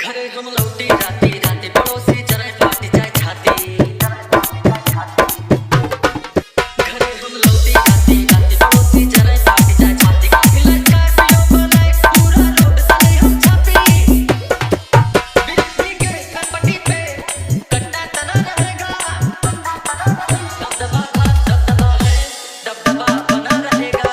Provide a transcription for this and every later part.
घरे हम लौटी राती राती पड़ोसी जरा फाटी जाए छाती। घरे हम लौटी राती राती पड़ोसी जरा फाटी जाए छाती। काफिला स्कॉर्पियो बनाए पूरा रोड तले हम छापी। बिजली के खटपटी पे कट्टा तना रहेगा। दबदबा है दबदबा बना रहेगा।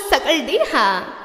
सकल दिन हाँ।